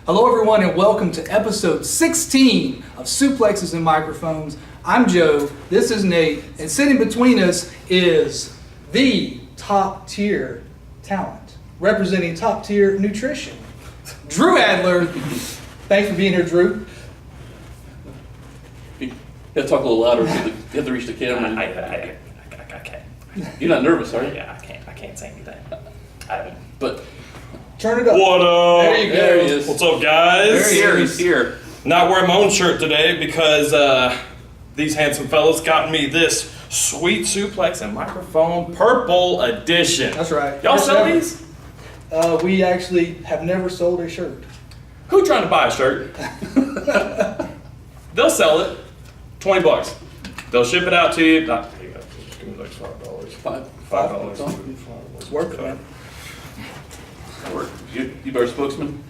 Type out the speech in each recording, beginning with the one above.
Hello everyone and welcome to episode 16 of Suplexes and Microphones. I'm Joe, this is Nate, and sitting between us is the top tier talent, representing top tier nutrition, Drew Adler. Thanks for being here, Drew. You have to talk a little louder, you have to reach the camera. I can't. You're not nervous, are you? Yeah, I can't say anything. But Turn it up. What up? There you go. there he is. What's up, guys? He's here. Not wearing my own shirt today because these handsome fellas got me this sweet suplex and microphone purple edition. That's right. Y'all First sell ever. these? We actually have never sold a shirt. Who trying to buy a shirt? They'll sell it. $20. They'll ship it out to you. Not, here you go. Just give me like $5. $5. It's worth it, man. You better spokesman?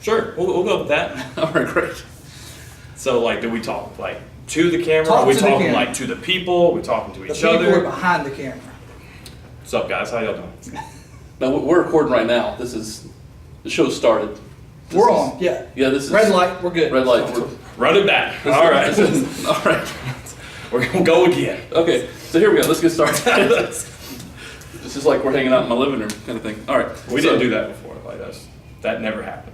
Sure, we'll go with that. All right, great. So, like, do we talk like to the camera? Talk Are we to the talking camera. like to the people? Are we talking to The each people are other? behind the camera. What's up, guys? How y'all doing? Now, we're recording right now. The show started. We're on, yeah. Yeah, this is. Red light, we're good. Red light. Run it back. All right. All right. We're going to go again. Okay, so here we go. Let's get started. This is like we're hanging out in my living room kind of thing. All right. We didn't do that before. Like that never happened.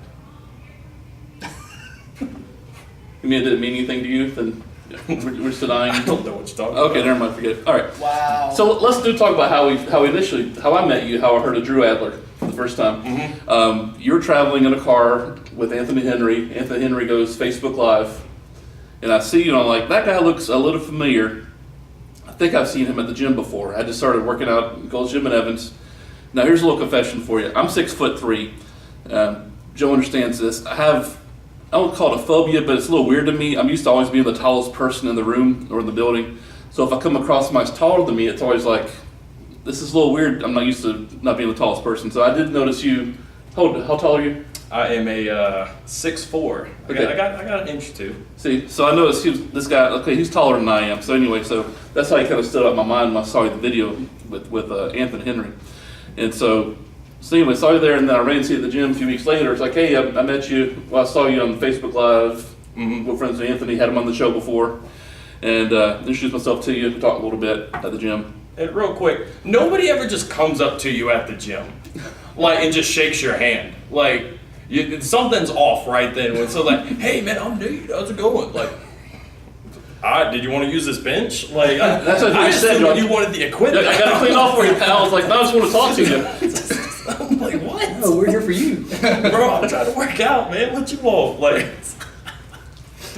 You mean it didn't mean anything to you? Then we're just denying. I don't know what you're talking Okay, about. never mind. Forget it. All right. Wow. So let's talk about how I met you, how I heard of Drew Adler for the first time. You were traveling in a car with Anthony Henry. Anthony Henry goes Facebook Live, and I see you, and I'm like, that guy looks a little familiar. I think I've seen him at the gym before. I just started working out at Gold's Gym in Evans. Now here's a little confession for you. I'm 6'3". Joe understands this. I don't call it a phobia, but it's a little weird to me. I'm used to always being the tallest person in the room or in the building. So if I come across somebody who's taller than me, it's always like, this is a little weird. I'm not used to not being the tallest person. So I did notice you. How tall are you? I am a 6'4". Okay. I got an inch or two. See, so I noticed this guy. Okay, he's taller than I am. So anyway, so that's how he kind of stood out in my mind when I saw the video with Anthony Henry. And so anyway, saw you there, and then I ran into you at the gym a few weeks later. It's like, hey, I met you. Well, I saw you on Facebook Live. We're friends with Anthony. Had him on the show before, and introduced myself to you. Talked a little bit at the gym. And real quick, nobody ever just comes up to you at the gym, like, and just shakes your hand. Like, something's off right then. When so like, hey man, I'm Nate. How's it going? Like, did you want to use this bench? Like, That's what I you said. assumed you wanted the equipment. I got to clean off for you, pal. I was like, no, I just want to talk to you. I'm like, what? Oh, we're here for you. Bro, I'm trying to work out, man. What you want? Like,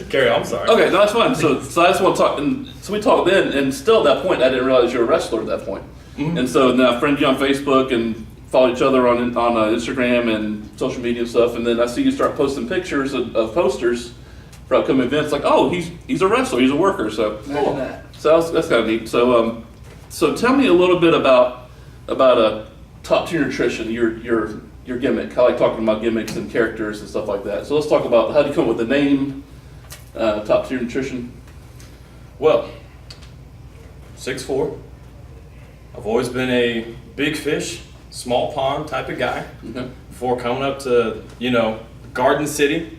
Gary, I'm sorry. Okay, no, that's fine. So I just want to talk, and so we talked then, and still at that point, I didn't realize you were a wrestler at that point. And so then I friended you on Facebook and followed each other on Instagram and social media and stuff, and then I see you start posting pictures of posters for upcoming events. Like, oh, he's a wrestler, he's a worker. So Imagine that. So that's kind of neat. So tell me a little bit about top tier nutrition, your gimmick. I like talking about gimmicks and characters and stuff like that. So let's talk about how do you come up with the name, top tier nutrition. Well, 6'4". I've always been a big fish, small pond type of guy. Okay. Before coming up to, Garden City.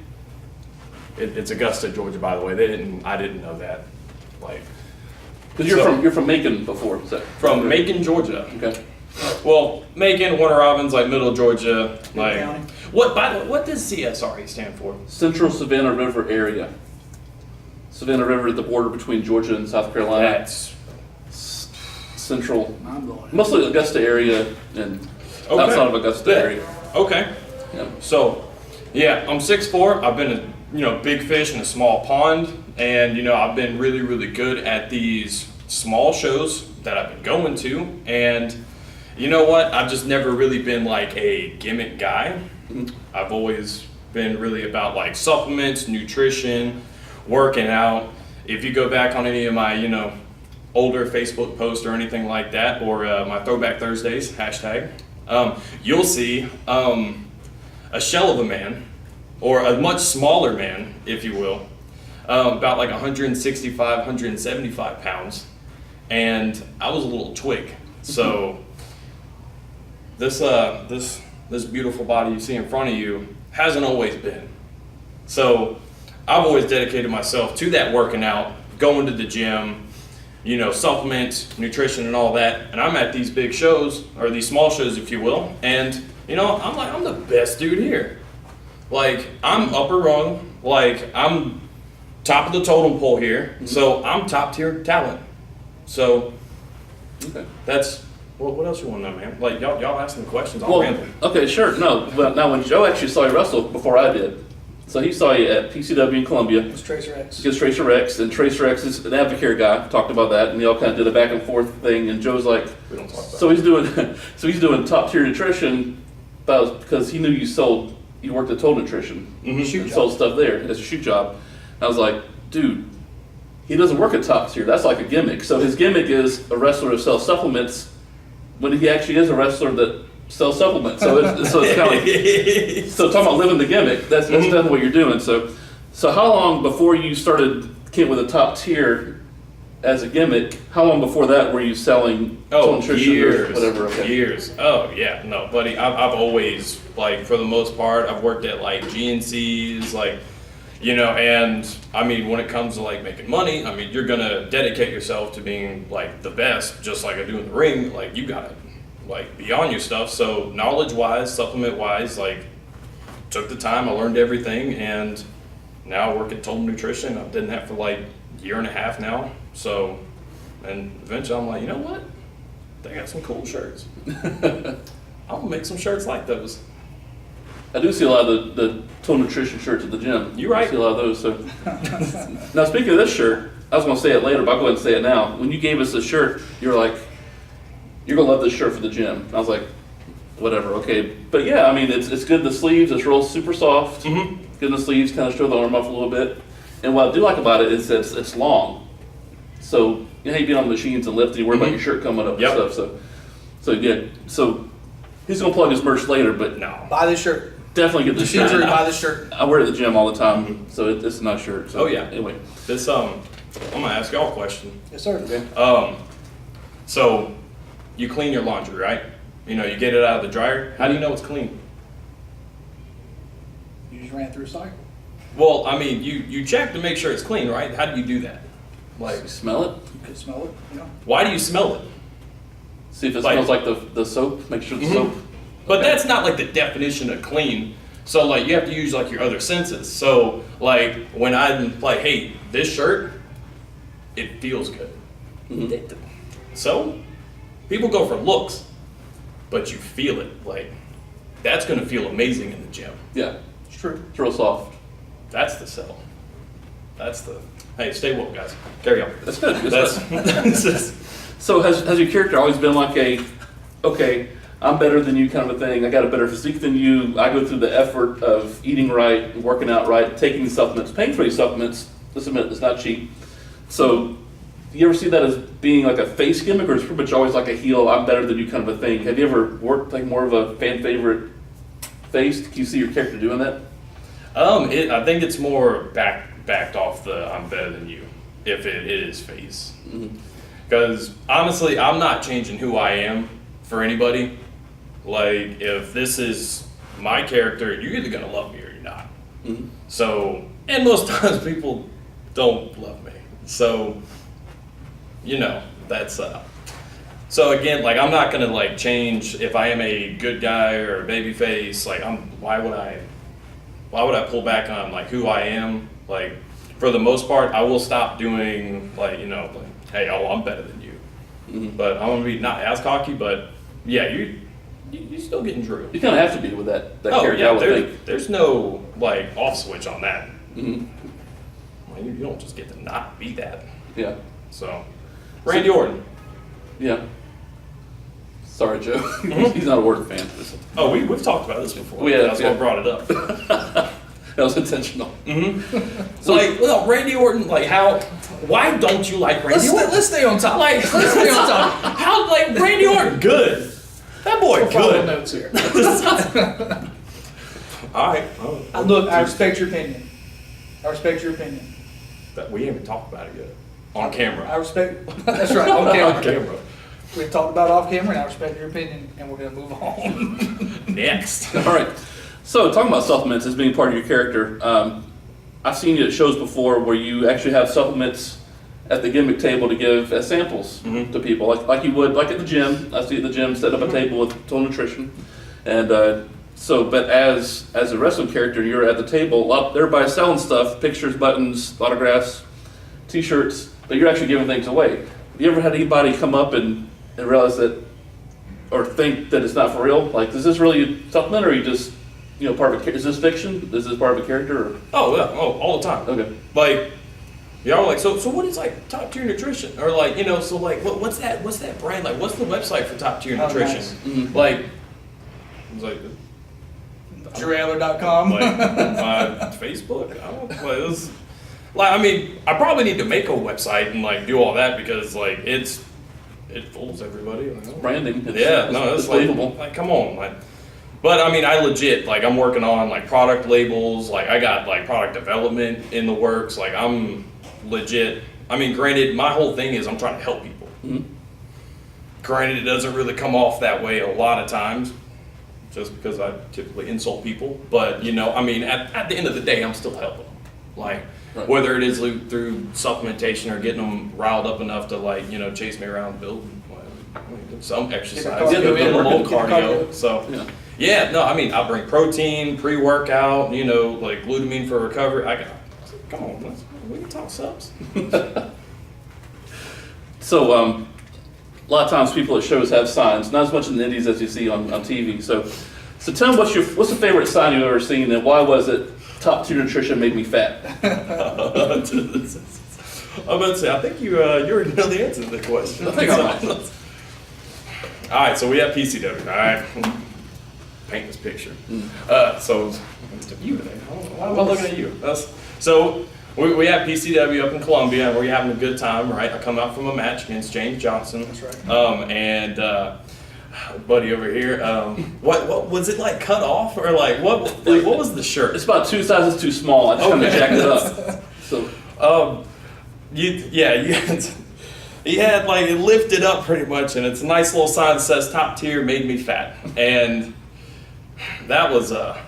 It's Augusta, Georgia, by the way. I didn't know that. Like, Because So- you're from Macon before, is that from Macon, Georgia. Okay. Well, Macon, Warner Robins, like middle of Georgia. Like, County. by the way, what does CSRE stand for? Central Savannah River area. Savannah River at the border between Georgia and South Carolina. That's Central, I'm blowing it. mostly Augusta area and Okay. outside of Augusta Yeah. area. okay. Yeah. So, yeah, I'm 6'4". I've been a big fish in a small pond, and I've been really, really good at these small shows that I've been going to, and you know what? I've just never really been like a gimmick guy. I've always been really about like supplements, nutrition, working out. If you go back on any of my, older Facebook posts or anything like that, or my Throwback Thursdays hashtag, you'll see a shell of a man, or a much smaller man, if you will, about like 165, 175 pounds, and I was a little twig. So this beautiful body you see in front of you hasn't always been. So I've always dedicated myself to that working out, going to the gym, you know, supplements, nutrition and all that. And I'm at these big shows, or these small shows, if you will. And, you know, I'm like, I'm the best dude here. Like, I'm upper rung, like, I'm top of the totem pole here. So I'm top tier talent. So that's, what else you want to know, man? Like, y'all ask me questions, I'll ramble. Okay, sure. No, but now when Joe actually saw you wrestle before I did, so he saw you at PCW in Columbia It's Tracer X. against Tracer X, and Tracer X is an Advocare guy. Talked about that, and they all kind of did a back and forth thing. And Joe's like, We don't talk about so he's doing top tier nutrition, because he knew you worked at Total Nutrition, Shoot and job. sold stuff there as a shoot job. And I was like, dude, he doesn't work at top tier. That's like a gimmick. So his gimmick is a wrestler who sells supplements, when he actually is a wrestler that sells supplements. So it's kind of like, so talking about living the gimmick, that's definitely what you're doing. So how long before you came with a top tier as a gimmick, how long before that were you selling Total Nutrition years, or whatever? Okay. years. Oh yeah, no, buddy. I've always, like, for the most part, I've worked at like GNCs, like, you know, and I mean, when it comes to like making money, I mean, you're gonna dedicate yourself to being like the best, just like I do in the ring. Like, you gotta like be on your stuff. So knowledge wise, supplement wise, like, took the time, I learned everything, and now I work at Total Nutrition. I've done that for like a year and a half now. So, and eventually I'm like, you know what? They got some cool shirts. I'm gonna make some shirts like those. I do see a lot of the Total Nutrition shirts at the gym. You right. I see a lot of those. So now, speaking of this shirt, I was going to say it later, but I'll go ahead and say it now. When you gave us this shirt, you were like, "You're going to love this shirt for the gym." And I was like, "Whatever, okay." But yeah, I mean, it's good in the sleeves. It's real super soft. Mm-hmm. Good in the sleeves, kind of show the arm off a little bit. And what I do like about it is that it's long. So you know, you get on the machines and lift, and you worry about your shirt coming up Yep. and stuff. So yeah. So he's going to plug his merch later, but No. Buy this shirt. definitely get this Injury, shirt. buy this shirt. I wear it at the gym all the time, so it's a nice shirt. So Oh, yeah. Anyway, This I'm gonna ask y'all a question. Yes, sir. So you clean your laundry, right? You know, you get it out of the dryer. How do you know it's clean? You just ran through a cycle. Well, I mean, you check to make sure it's clean, right? How do you do that? Like, you smell it. You could smell it, you know. why do you smell it? See if it Like- smells like the soap. Make sure the soap. But Okay. that's not like the definition of clean. So like you have to use like your other senses. So like when I'm like, hey, this shirt, it feels good. So people go for looks, but you feel it. Like that's gonna feel amazing in the gym. Yeah, It's true. it's real soft. That's the sell. That's the hey, stay woke, guys. Carry on. That's good. That's just, So has your character always been like okay, I'm better than you kind of a thing. I got a better physique than you. I go through the effort of eating right, working out right, taking these supplements, paying for these supplements. Let's admit it's not cheap. So do you ever see that as being like a face gimmick, or is it pretty much always like a heel, I'm better than you kind of a thing? Have you ever worked like more of a fan favorite face? Can you see your character doing that? I think it's more backed off the I'm better than you, if it is face. Because honestly, I'm not changing who I am for anybody. Like, if this is my character, you're either gonna love me or you're not. So, and most times people don't love me. So, you know, that's so again, like, I'm not gonna like change if I am a good guy or a baby face. Like, why would I pull back on like who I am? Like, for the most part, I will stop doing like, you know, like, hey, oh, I'm better than you. But I'm gonna be not as cocky, but yeah, you're still getting Drew. You kind of have to be with that Oh character, I yeah, would think. there's no like off switch on that. Mhm. Like, you don't just get to not be that. Yeah, So, Randy Orton. yeah. Sorry, Joe. He's not a Word fan. Oh, we've talked about this before. We have, That's yeah. what brought it up. That was intentional. So like, well, Randy Orton, like why don't you like Randy Orton? Let's stay on top. Like, Let's stay on top. how, like, Randy Orton, good. That boy, We'll follow good. notes here. All right. Look, I respect your opinion. I respect your opinion. That we haven't talked about it yet. On camera. I respect. That's right. On camera. On camera. We've talked about off camera, and I respect your opinion, and we're gonna move on. Next. All right. So, talking about supplements as being part of your character, I've seen you at shows before where you actually have supplements at the gimmick table to give as samples to people, like you would, like at the gym. I see at the gym set up a table with total nutrition, and but as a wrestling character, you're at the table. Everybody's selling stuff, pictures, buttons, autographs, T-shirts, but you're actually giving things away. Have you ever had anybody come up and realize that, or think that it's not for real? Like, is this really a supplement, or are you just part of is this fiction? Is this part of a character? Or? Oh yeah, all the time. Okay. Like, y'all like, so what is like top tier nutrition? Or like, so like, what's that brand? Like, what's the website for top tier nutrition? Nice. Mm-hmm. Like, it's like, DrewAdler.com. Facebook? I don't know. Like, this, I mean, I probably need to make a website and like do all that because like it fools everybody. Like, Branding. It's believable. Like, come on, like. But I mean, I legit, like, I'm working on like product labels, like I got like product development in the works, like I'm legit. I mean, granted, my whole thing is I'm trying to help people. Mm-hmm. Granted, it doesn't really come off that way a lot of times, just because I typically insult people. But I mean, at the end of the day, I'm still helping them. Like, right. Whether it is through supplementation or getting them riled up enough to like, chase me around the building, some exercise, Get a little cardio. cardio. So. Yeah, no, I mean, I bring protein, pre-workout, like glutamine for recovery. Come on, we can talk subs. So, a lot of times people at shows have signs, not as much in the indies as you see on TV. So tell me what's the favorite sign you've ever seen, and why was it top tier nutrition made me fat? I'm about to say, I think you already know the answer to the question. I think I might. All right, so we have PCW. All right. Paint this picture. So, you today. Why am I looking at you? So, we have PCW up in Columbia, and we're having a good time, right? I come out from a match against James Johnson. That's right. And buddy over here, what was it like cut off or like what was the shirt? It's about 2 sizes too small. I just kind of jacked it up. So, he had like it lifted up pretty much, and it's a nice little sign that says "Top Tier made me fat," and that was a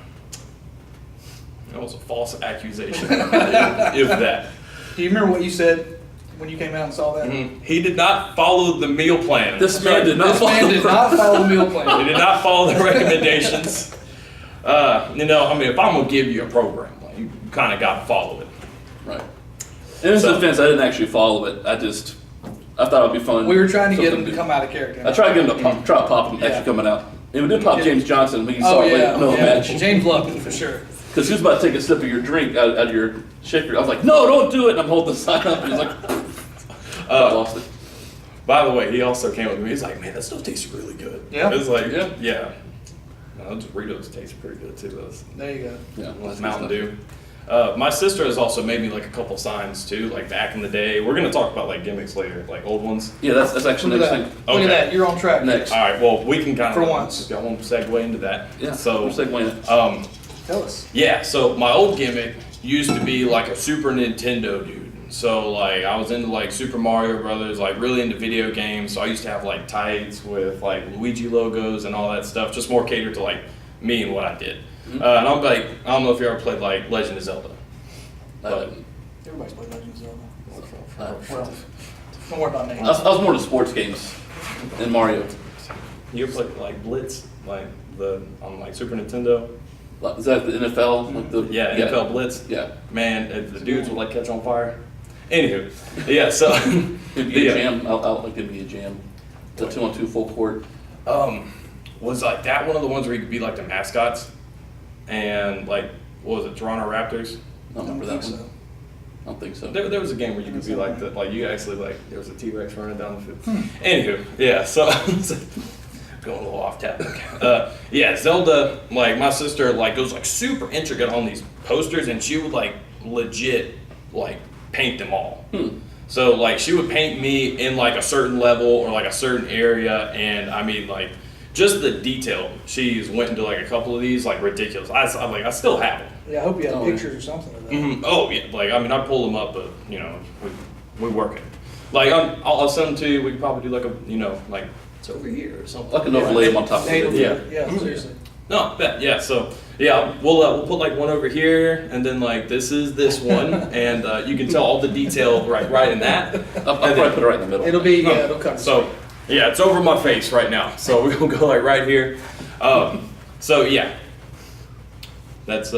false accusation, if that. Do you remember what you said when you came out and saw that? Mm-hmm. He did not follow the meal plan. This man did not follow the meal plan. He did not follow the recommendations. I mean, if I'm gonna give you a program, like, you kind of got to follow it. Right. In his defense, I didn't actually follow it. I thought it would be fun. We were trying to get him to come out of character. I tried to get him to pop him actually coming out. And we did pop James Johnson when he saw it late in the middle of the match. James loved it for sure. Because he was about to take a sip of your drink out of your shaker. I was like, no, don't do it. And I'm holding the sign up. And he's like, I lost it. By the way, he also came with me. He's like, man, that stuff tastes really good. Yeah. It was like, yeah. No, those Doritos taste pretty good too. There you go. Yeah, well, that's Mountain good Dew. My sister has also made me like a couple signs too, like back in the day. We're gonna talk about like gimmicks later, like old ones. Yeah, that's actually Look next at that. thing. Look at that. You're on track. Next. All right, well, we can kind of For once. Got one segue into that. Yeah, So we're segueing it. Tell us. yeah, so my old gimmick used to be like a Super Nintendo dude. So like I was into like Super Mario Brothers, like really into video games. So I used to have like tights with like Luigi logos and all that stuff, just more catered to like me and what I did. And I'm like, I don't know if you ever played like Legend of Zelda. But Everybody's played Legends of Zelda. Well, Don't worry about names. I was more to sports games than Mario. you ever played like Blitz, like on like Super Nintendo? Is that the NFL? Like Yeah, NFL Blitz. Yeah. Man, the dudes would like catch on fire. Anywho, yeah. So Give me a jam. I'll give me a jam. The 2-on-2 full court. was like that one of the ones where you could be like the mascots, and like what was it, Toronto Raptors? I don't remember that think one. so. I don't think so. There was a game where you could be like the you actually like there was a T-Rex running down the field. Anywho, yeah. So going a little off topic. Yeah, Zelda. Like my sister like goes like super intricate on these posters, and she would like legit like paint them all. So like she would paint me in like a certain level or like a certain area, and I mean like just the detail. She's went into like a couple of these like ridiculous. I'm like I still have them. Yeah, I hope you have Oh, pictures or something of that. Oh yeah, like I mean I pull them up, but we working. Like I'll send them to you. We could probably do like a like it's over here or something. I can overlay them on top of Native, it. Yeah. yeah, seriously. No, bet. Yeah. So yeah, we'll put like one over here, and then like this is this one, and you can tell all the detail right in that. I'll probably put it right in the middle. It'll be, yeah, it'll cover. So yeah, it's over my face right now. So we'll go like right here. So yeah, that's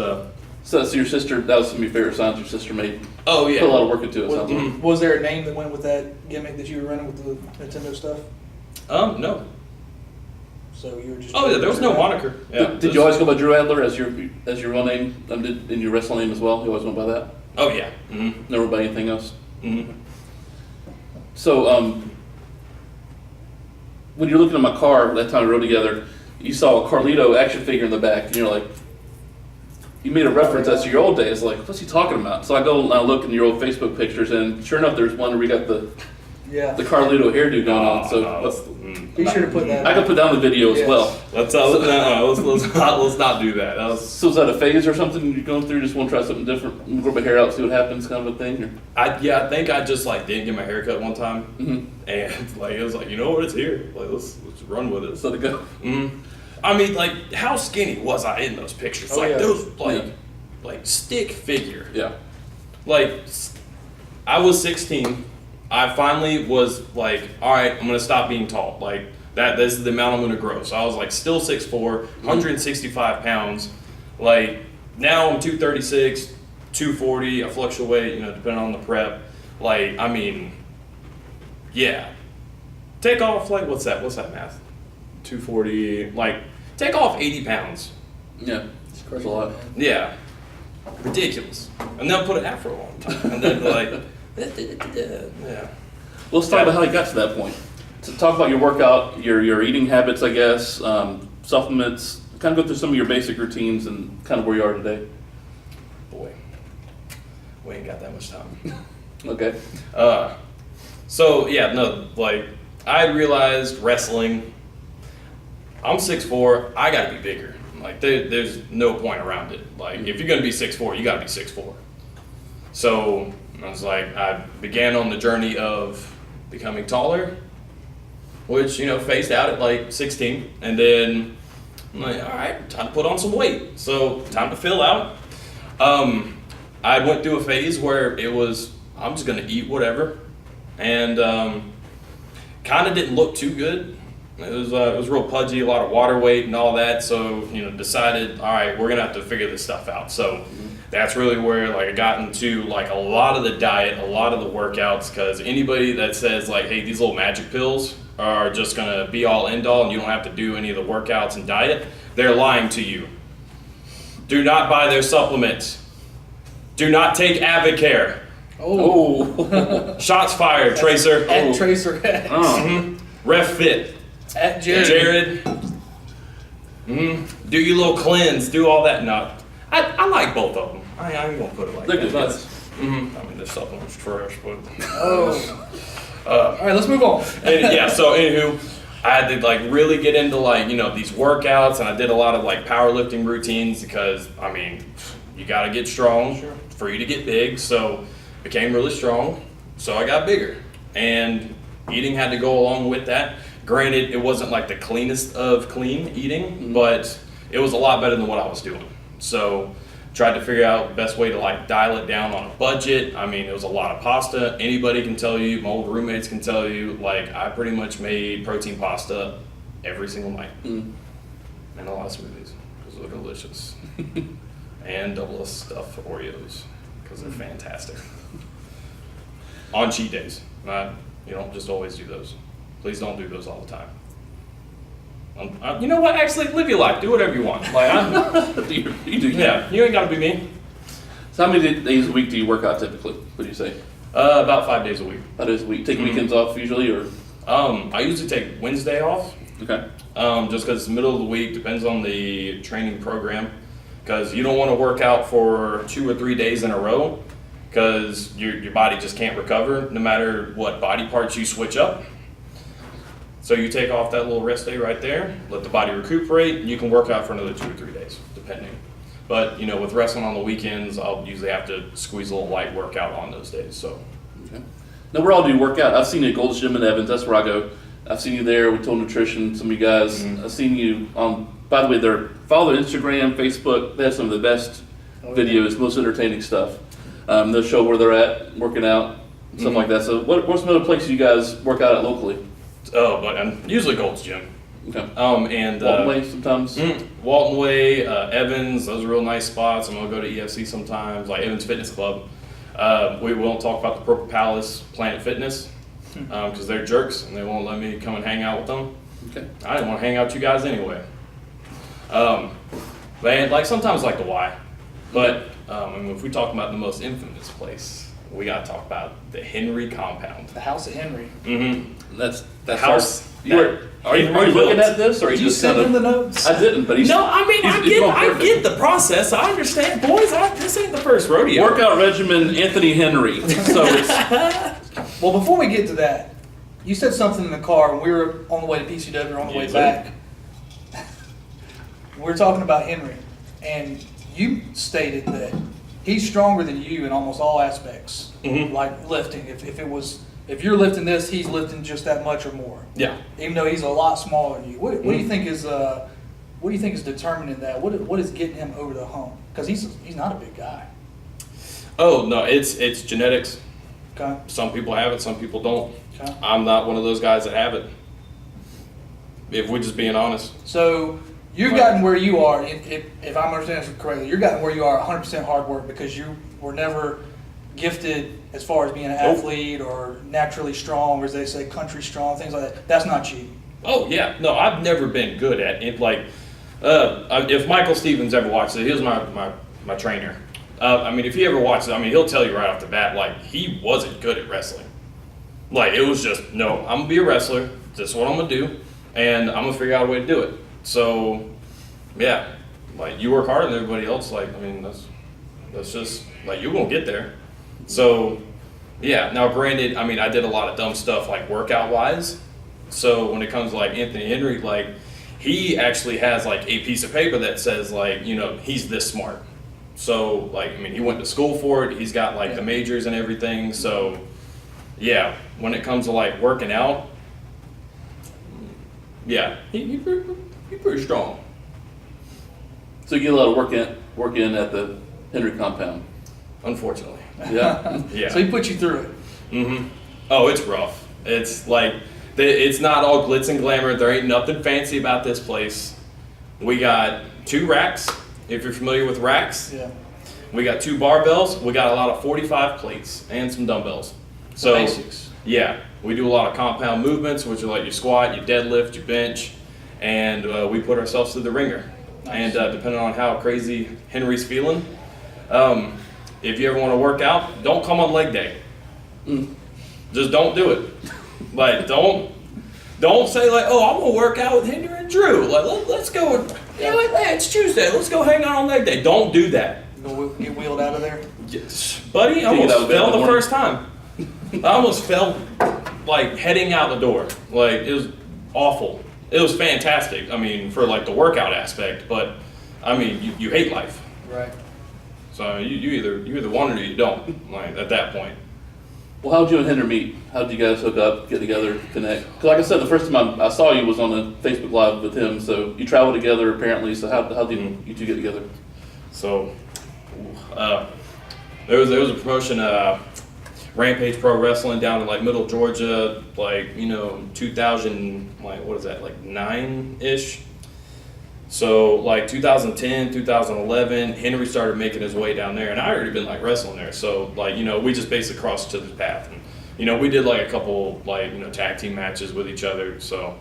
So your sister, that was some of your favorite signs your sister made. Oh yeah. Put a lot of work into it, sounds like. Was there a name that went with that gimmick that you were running with the Nintendo stuff? No. So you were just. Oh yeah, there was no moniker. Yeah. Did you always go by Drew Adler as your real name, in your wrestling name as well? You always went by that? Oh yeah. Mm-hmm. Never by anything else? Mm-hmm. So, when you're looking at my car, that time we rode together, you saw a Carlito action figure in the back, and you're like, you made a reference as to your old days, like, what's he talking about? So I go and I look in your old Facebook pictures, and sure enough, there's one where we got the Carlito hairdo going on. So be sure to put that. I can put down the video as well. Let's not do that. So is that a phase or something you're going through? Just want to try something different, grow my hair out, see what happens, kind of a thing? Or? I think I just like didn't get my hair cut one time, Mm-hmm. and like it was like, you know what, it's here. Like let's run with it. Let's let it go. Mm-hmm. I mean, like how skinny was I in those pictures? Oh, like yeah. those like stick figure. Yeah. Like I was 16. I finally was like, all right, I'm gonna stop being tall. Like that. This is the amount I'm gonna grow. So I was like still 6'4", 165 pounds. Like now I'm 236, 240. I fluctuate, depending on the prep. Like I mean, yeah. Take off like what's that math? 240. Like take off 80 pounds. Yeah. That's a lot. Yeah. Ridiculous. And then put an afro on top. And then like. Yeah. Let's talk about how you got to that point. So talk about your workout, your eating habits, I guess, supplements. Kind of go through some of your basic routines and kind of where you are today. Boy, we ain't got that much time. Okay. So yeah, no, like I realized wrestling. I'm 6'4". I gotta be bigger. Like there's no point around it. Like if you're gonna be 6'4", you gotta be 6'4". So I was like, I began on the journey of becoming taller, which, phased out at like 16. And then I'm like, all right, time to put on some weight. So time to fill out. I went through a phase where it was, I'm just gonna eat whatever. And kind of didn't look too good. It was real pudgy, a lot of water weight and all that. So, decided, all right, we're gonna have to figure this stuff out. So that's really where like I got into like a lot of the diet, a lot of the workouts, because anybody that says like, hey, these little magic pills are just gonna be all end all and you don't have to do any of the workouts and diet, they're lying to you. Do not buy their supplements. Do not take Avocare. Oh. Shots fired, Tracer. At Tracer. Ref Fit. At Jared. Jared. Do your little cleanse. Do all that. No, I like both of them. I ain't gonna put it like They're that. good. That's, I mean, this supplement's trash, but. All right, let's move on. So anywho, I had to like really get into like, these workouts, and I did a lot of like powerlifting routines because, I mean, you gotta get strong for you to get big. So became really strong. So I got bigger, and eating had to go along with that. Granted, it wasn't like the cleanest of clean eating, but it was a lot better than what I was doing. So tried to figure out the best way to like dial it down on a budget. I mean, it was a lot of pasta. Anybody can tell you, my old roommates can tell you, like I pretty much made protein pasta every single night. And a lot of smoothies because they're delicious. And double stuffed Oreos because they're fantastic. On cheat days. You don't just always do those. Please don't do those all the time. You know what? Actually, live your life. Do whatever you want. Like you do. yeah, you ain't gotta be me. So how many days a week do you work out typically? What do you say? About 5 days a week. 5 days a week. Take weekends off usually, or? I usually take Wednesday off. Okay. Just because it's the middle of the week, depends on the training program. Because you don't want to work out for 2 or 3 days in a row, because your body just can't recover no matter what body parts you switch up. So you take off that little rest day right there, let the body recuperate, and you can work out for another 2 or 3 days, depending. But with wrestling on the weekends, I'll usually have to squeeze a little light workout on those days. So. Okay. Now where all do you work out? I've seen you at Gold's Gym in Evans. That's where I go. I've seen you there with Total Nutrition, some of you guys. I've seen you on, by the way, follow their Instagram, Facebook. They have some of the best videos, most entertaining stuff. They'll show where they're at, working out, stuff like that. So what's some other places you guys work out at locally? Oh, but usually Gold's Gym. Okay. And Walton Way sometimes? Walton Way, Evans, those are real nice spots. I'm gonna go to EFC sometimes, like Evans Fitness Club. We won't talk about the Purple Palace, Planet Fitness, because they're jerks and they won't let me come and hang out with them. Okay. I didn't want to hang out with you guys anyway. But like sometimes like the Y. But I mean, if we talk about the most infamous place, we gotta talk about the Henry compound. The house of Henry. That's house. Are you looking at this, or are Did you you just send kind him of? the notes? I didn't, but he's. No, I mean I get the process. I understand, boys. This ain't the first rodeo. Workout regimen, Anthony Henry. So it's Well, before we get to that, you said something in the car when we were on the way to PCW, on the way Yes, back. We were talking about Henry, and you stated that he's stronger than you in almost all aspects, like lifting. If you're lifting this, he's lifting just that much or more. Yeah. Even though he's a lot smaller than you. What do you think is determining that? What is getting him over the hump? Because he's not a big guy. Oh no, it's genetics. Okay. Some people have it, some people don't. Okay. I'm not one of those guys that have it. If we're just being honest. So you've gotten where you are, if I'm understanding this correctly, you're gotten where you are 100% hard work because you were never gifted as far as being an athlete or naturally strong, or as they say, country strong, things like that. That's not you. Oh yeah, no, I've never been good at it. Like, if Michael Stevens ever watches it, he was my trainer. I mean, if he ever watches it, I mean, he'll tell you right off the bat, like, he wasn't good at wrestling. Like, it was just, no, I'm gonna be a wrestler. This is what I'm gonna do, and I'm gonna figure out a way to do it. So, yeah, like, you work harder than everybody else. Like, I mean, that's just like, you're gonna get there. So, yeah. Now, granted, I mean, I did a lot of dumb stuff like workout wise. So when it comes to like Anthony Henry, like, he actually has like a piece of paper that says like, you know, he's this smart. So like, I mean, he went to school for it. He's got like the majors and everything. So yeah, when it comes to like working out, yeah, he's pretty strong. so you get a lot of work in at the Henry compound. Unfortunately. Yeah. Yeah. So he put you through it. Oh, it's rough. It's like, it's not all glitz and glamour. There ain't nothing fancy about this place. We got 2 racks, if you're familiar with racks. Yeah. We got 2 barbells. We got a lot of 45 plates and some dumbbells. So Basics. yeah, we do a lot of compound movements, which are like your squat, your deadlift, your bench, and we put ourselves through the ringer. Nice. And depending on how crazy Henry's feeling, if you ever want to work out, don't come on leg day. Just don't do it. Like, don't say like, oh, I'm gonna work out with Henry and Drew. Like, let's go. You know what? Hey, it's Tuesday. Let's go hang out on leg day. Don't do that. Get wheeled out of there. Yes. Buddy, I Think that almost was fell the the morning. first time. I almost fell, like, heading out the door. Like, it was awful. It was fantastic. I mean, for like the workout aspect, but I mean, you hate life. Right. So you either want it or you don't. Like at that point. Well, how did you and Henry meet? How did you guys hook up, get together, connect? Because like I said, the first time I saw you was on a Facebook Live with him. So you traveled together apparently. So how did you two get together? So there was a promotion, Rampage Pro Wrestling down in like Middle Georgia, like 2000, like what is that, like 9-ish. So like 2010, 2011, Henry started making his way down there, and I already been like wrestling there. So like we just basically crossed each other's path, and we did like a couple like tag team matches with each other. So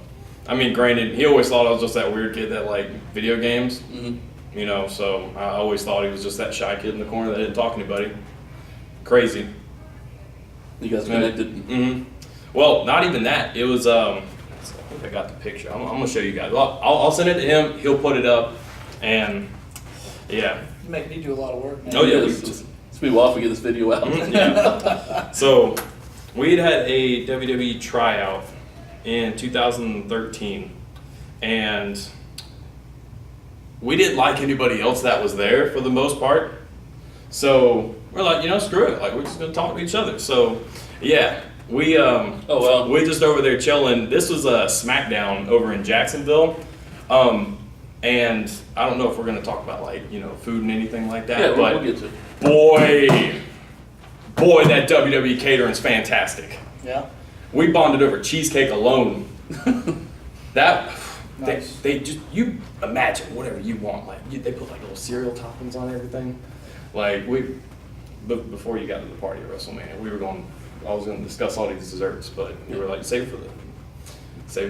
I mean, granted, he always thought I was just that weird kid that liked video games. So I always thought he was just that shy kid in the corner that didn't talk to anybody. Crazy. You guys connected? Well, not even that. It was, I think I got the picture. I'm going to show you guys. I'll send it to him. He'll put it up. And, yeah. You make me do a lot of work, man. Oh, yeah. It's be a while if we get this video out. Yeah. So, we had a WWE tryout in 2013. And we didn't like anybody else that was there for the most part. So we're like, screw it. Like, we're just going to talk to each other. So, yeah, We Oh, well. we just over there chilling. This was a SmackDown over in Jacksonville, and I don't know if we're gonna talk about like food and anything like that. Yeah, but we'll get to it. boy, that WWE catering's fantastic. Yeah. We bonded over cheesecake alone. That Nice. they just you imagine whatever you want. Like they put like little cereal toppings on everything. Like before you got to the party at WrestleMania, I was going to discuss all these desserts, but we were like save it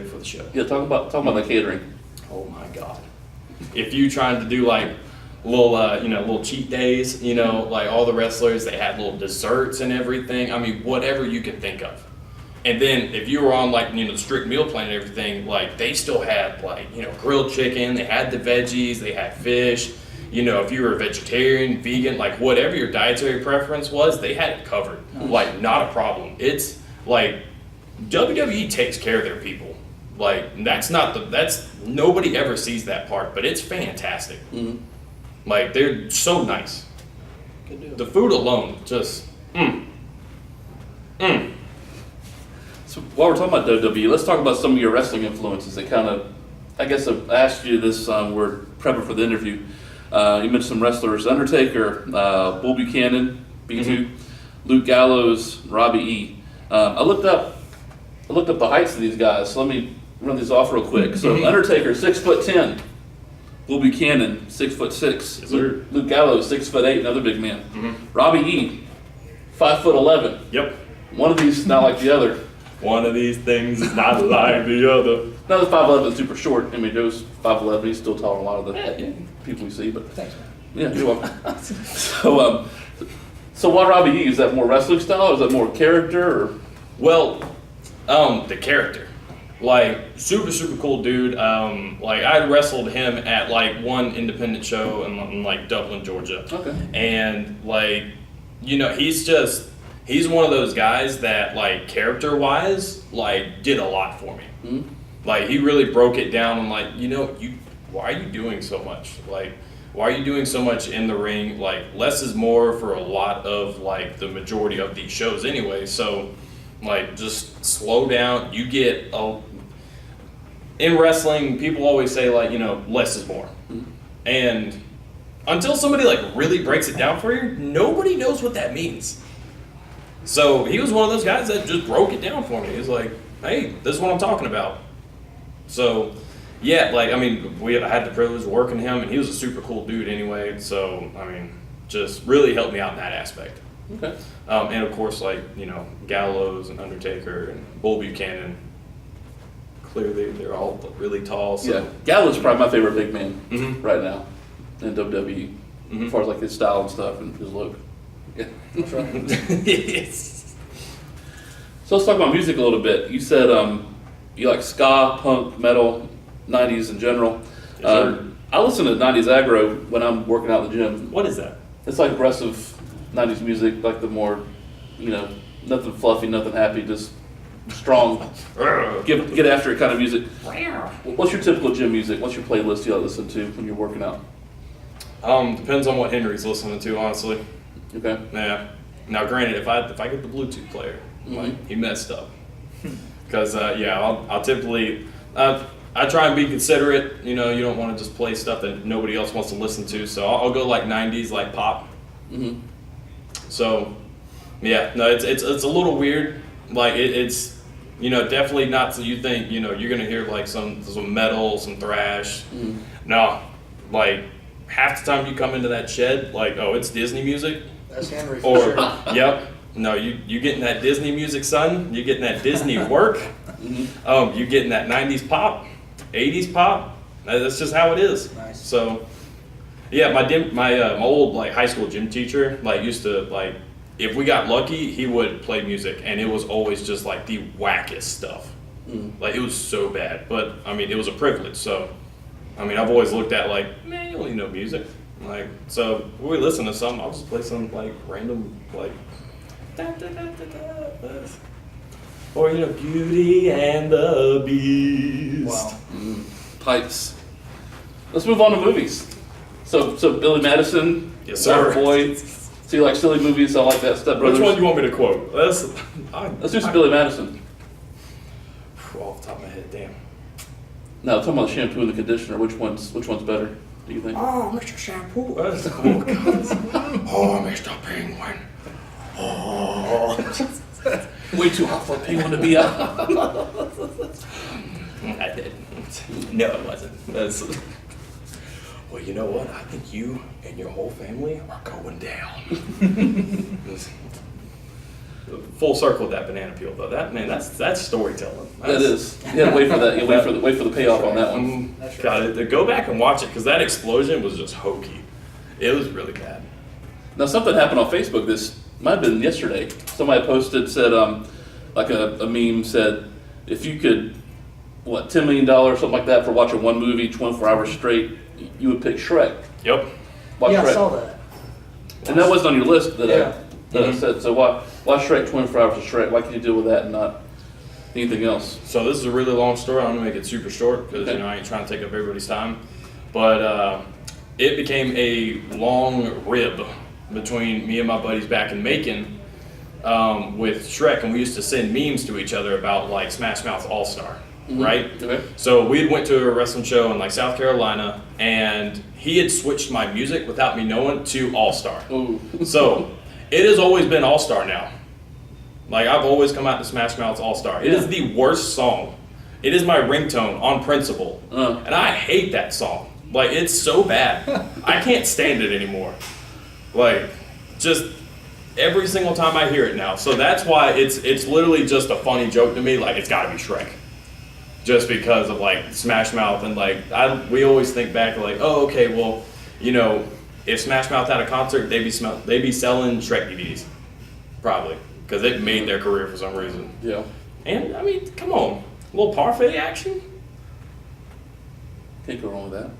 for the show. Yeah, talk about the catering. Oh my God! If you trying to do like little cheat days, like all the wrestlers, they had little desserts and everything. I mean, whatever you can think of. And then if you were on like the strict meal plan and everything, like they still had like grilled chicken, they had the veggies, they had fish. If you were a vegetarian, vegan, like whatever your dietary preference was, they had it covered. Like not a problem. It's like WWE takes care of their people. Like that's nobody ever sees that part, but it's fantastic. Mm-hmm. Like they're so nice. Good deal. The food alone, just So while we're talking about WWE, let's talk about some of your wrestling influences. They kind of, I guess I asked you this, we're prepping for the interview. You mentioned some wrestlers: Undertaker, Bull Buchanan, B2, Luke Gallows, Robbie E. I looked up the heights of these guys. So let me run these off real quick. So Undertaker, 6'10". Bull Buchanan, 6'6". Yes, sir. Luke Gallows, 6'8", another big man. Robbie E, 5'11". Yep. One of these is not like the other. One of these things is not like the other. Another 5'11" is super short. I mean, Joe's 5'11". He's still taller than a lot of the people we see. But Thanks, man. yeah, you're welcome. So why Robbie E? Is that more wrestling style, or is that more character? Or? Well, the character, like super cool dude. Like I wrestled him at like one independent show in like Dublin, Georgia. Okay. And like, he's one of those guys that like character wise, like did a lot for me. Mm-hmm. Like he really broke it down and like, why are you doing so much? Like, why are you doing so much in the ring? Like less is more for a lot of like the majority of these shows anyway. So like just slow down. You get in wrestling, people always say like, less is more. Mm-hmm. And until somebody like really breaks it down for you, nobody knows what that means. So he was one of those guys that just broke it down for me. He's like, hey, this is what I'm talking about. So yeah, like, I mean, I had the privilege of working him, and he was a super cool dude anyway. So, I mean, just really helped me out in that aspect. Okay. And of course, like, Gallows and Undertaker and Bull Buchanan, clearly they're all really tall. So. Yeah, Gallows is probably my favorite big man Mhm. right now in WWE, as far as like his style and stuff and his look. Yeah, that's right. Yes. So let's talk about music a little bit. You said you like ska, punk, metal, 90s in general. Yes, sir. I listen to 90s aggro when I'm working out in the gym. What is that? It's like aggressive 90s music, like the more, nothing fluffy, nothing happy, just strong, get after it kind of music. What's your typical gym music? What's your playlist you like to listen to when you're working out? Depends on what Henry's listening to, honestly. Okay. Yeah. Now, granted, if I get the Bluetooth player, like he messed up. Because I'll typically I try and be considerate. You don't want to just play stuff that nobody else wants to listen to. So I'll go like 90s, like pop. Mm-hmm. So yeah, no, it's a little weird. Like it's definitely not so you think you're gonna hear like some metal, some thrash. Mm-hmm. No, like half the time you come into that shed, like it's Disney music. That's Henry for Or sure. yep, no, you getting that Disney music, son. You getting that Disney work. You getting that 90s pop, 80s pop. That's just how it is. Nice. So yeah, my old like high school gym teacher like used to like if we got lucky he would play music and it was always just like the wackest stuff. Like it was so bad, but I mean it was a privilege. So I mean I've always looked at like man, you only know music. Like, so when we listen to something, I'll just play some like random like da, da, da, da, da, or Beauty and the Beast. Wow. Pipes. Let's move on to movies. So Billy Madison, Yes, sir. Boy, So you like silly movies? I like that. Step Brothers. Which one do you want me to quote? Let's do some Billy Madison. Off the top of my head, damn. No, I'm talking about the shampoo and the conditioner. Which one's better? Do you think? Oh, Mr. Shampoo. That's cool. Oh, Mr. Penguin. Oh. Way too hot for a penguin to be out. I did. No, it wasn't. That's. Well, you know what? I think you and your whole family are going down. Full circle with that banana peel, though. That's storytelling. That is. You gotta wait for that. You wait for the payoff on that one. That's right. Got it. Go back and watch it because that explosion was just hokey. It was really bad. Now something happened on Facebook. This might have been yesterday. Somebody posted, said, like a meme said, if you could, $10 million, something like that, for watching one movie 24 hours straight, you would pick Shrek. Yep. Watch Yeah, Shrek. I saw that. And that wasn't on your list that Yeah. I said. So why Shrek 24 hours of Shrek? Why can you deal with that and not anything else? So this is a really long story. I'm gonna make it super short because Okay. I ain't trying to take up everybody's time. But it became a long rib between me and my buddies back in Macon with Shrek, and we used to send memes to each other about like Smash Mouth All Star, right? Okay. So we had went to a wrestling show in like South Carolina, and he had switched my music without me knowing to All Star. Ooh. So it has always been All Star now. Like I've always come out to Smash Mouth's All Star. It is the worst song. It is my ringtone on principle, and I hate that song. Like it's so bad, I can't stand it anymore. Like just every single time I hear it now. So that's why it's literally just a funny joke to me. Like it's got to be Shrek, just because of like Smash Mouth and like we always think back like, oh okay, well you know if Smash Mouth had a concert, they'd be selling Shrek DVDs, probably, because it made their career for some reason. Yeah. And I mean, come on, a little parfait action. Can't go wrong with that.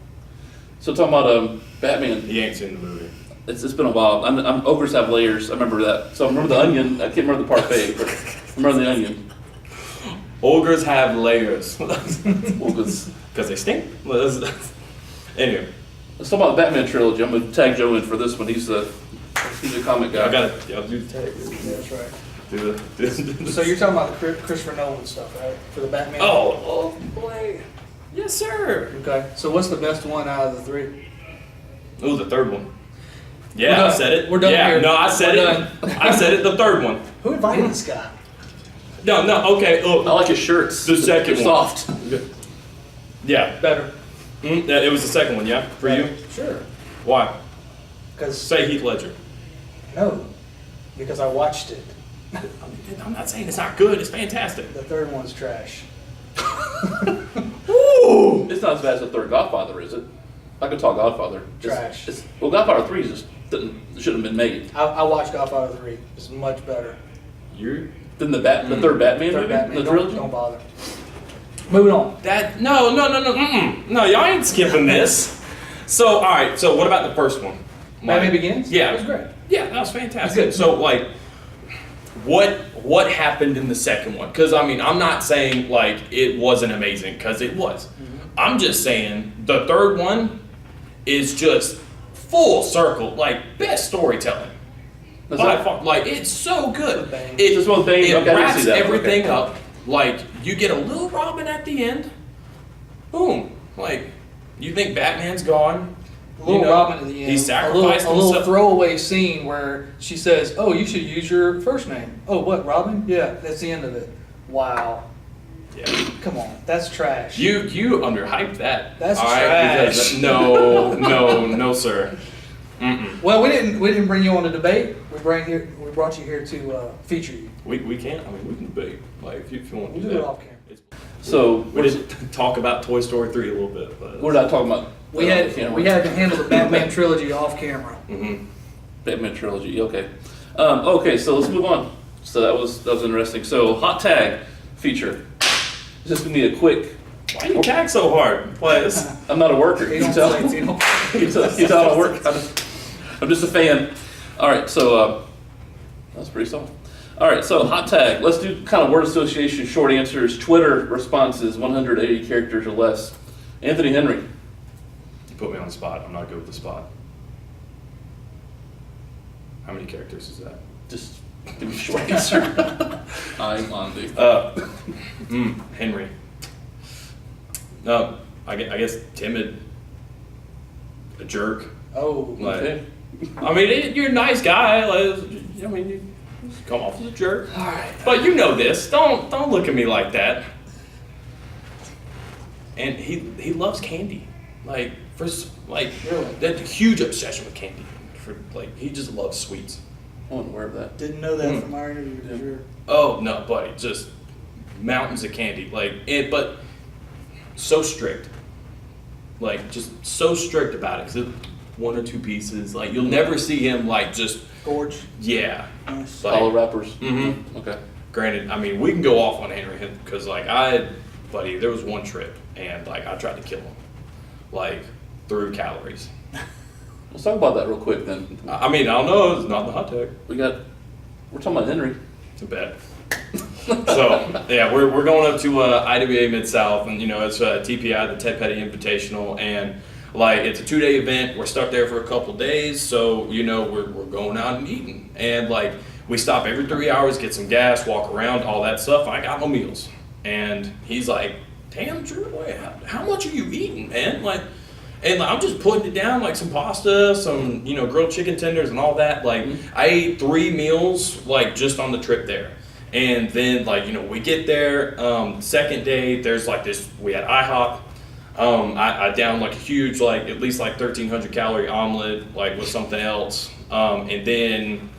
So talking about Batman. He ain't seen the movie. It's been a while. I'm ogres have layers. I remember that. So I remember the onion. I can't remember the parfait, but I remember the onion. Ogres have layers. Ogres. Because they stink. Anyway, Let's talk about the Batman trilogy. I'm gonna tag Joe in for this one. He's a comic guy. I'll do the tag. Yeah, that's right. Do the So you're talking about the Christopher Nolan stuff, right? For the Batman? Oh boy. Yes, sir. Okay. So what's the best one out of the three? Ooh, the third one. We're Yeah, I done. said it. We're done yeah, here. No, I said We're it. done. I said it. The third one. Who invited this guy? No, okay. I Oh, like his shirts. The second They're one. soft. yeah. Better. It was the second one. Yeah, for you. Sure. Why? Because, Say Heath Ledger. no. Because I watched it. I'm not saying it's not good. It's fantastic. The third one's trash. Ooh. It's not as bad as the third Godfather, is it? I could talk Godfather. Trash. Well, Godfather 3 just shouldn't have been made. I watched Godfather 3. It's much better. You. Then the third Batman Third movie, Batman. the Don't trilogy. bother. Moving on. That no. No, y'all ain't skipping this. So all right. So what about the first one? Batman Begins? Yeah. It was great. Yeah, that was fantastic. Good. So like, what happened in the second one? Because I mean, I'm not saying like it wasn't amazing, because it was. I'm just saying the third one is just full circle, like best storytelling. That's By it? far, like it's so good. Bane. It Just one Bane, it okay, I didn't wraps see that. everything Okay. up. Like you get a little Robin at the end. Boom. Like you think Batman's gone. A little You know, Robin at the end. He sacrificed a little himself. throwaway scene where she says, "Oh, you should use your first name." Oh, what, Robin? Yeah, that's the end of it. Wow. Yeah. Come on, that's trash. You underhyped that. That's all right? trash. Because no, sir. Mm-mm. Well, we didn't bring you on a debate. We brought you here to feature you. We can't. I mean, we can debate. Like if you want to We'll do do it that. off camera. So We did talk about Toy Story 3 a little bit, but we're not talking about. We had to handle the Batman trilogy off camera. Mm-hmm. Batman trilogy. Okay. Okay, so let's move on. So that was interesting. So hot tag feature. Just gonna be a quick. Why you tag so hard? Like, this- I'm not a worker. You You don't can tell. say, you don't- You tell I don't work. I'm just a fan. All right, so that's pretty solid. All right, so hot tag. Let's do kind of word association, short answers. Twitter responses, 180 characters or less. Anthony Henry. you put me on the spot. I'm not good with the spot. How many characters is that? Just give me a short answer. I'm on dude. Henry. I guess timid. A jerk. Oh, Like, Okay. I mean, you're a nice guy. Like, I mean, you come off as a jerk. all right. But you know this. Don't look at me like that. And he loves candy. Like Really? that huge obsession with candy. He just loves sweets. I wasn't aware of that. Didn't know that from our interview for sure. Oh no, buddy, just mountains of candy. But so strict. Like just so strict about it. 'Cause it's one or two pieces. Like you'll never see him like just Gorge. yeah. Nice. Like, Follow rappers. Mm-hmm. Okay. Granted, I mean we can go off on Henry because buddy, there was one trip and like I tried to kill him, like through calories. Let's talk about that real quick then. I mean I don't know. It's not the hot tag. We're talking about Henry. It's a bet. So yeah, we're going up to IWA Mid South, and you know it's TPI, the Ted Petty Invitational, and like it's a 2-day event. We're stuck there for a couple days, so you know we're going out and eating, and like we stop every 3 hours, get some gas, walk around, all that stuff. I got no meals, and he's like, "Damn, Drew, wait, how much are you eating, man?" Like. And I'm just putting it down like some pasta, some grilled chicken tenders and all that. Like I ate 3 meals like just on the trip there, and then we get there. Second day there's like this. We had IHOP. I downed like a huge at least 1,300 calorie omelet with something else, and then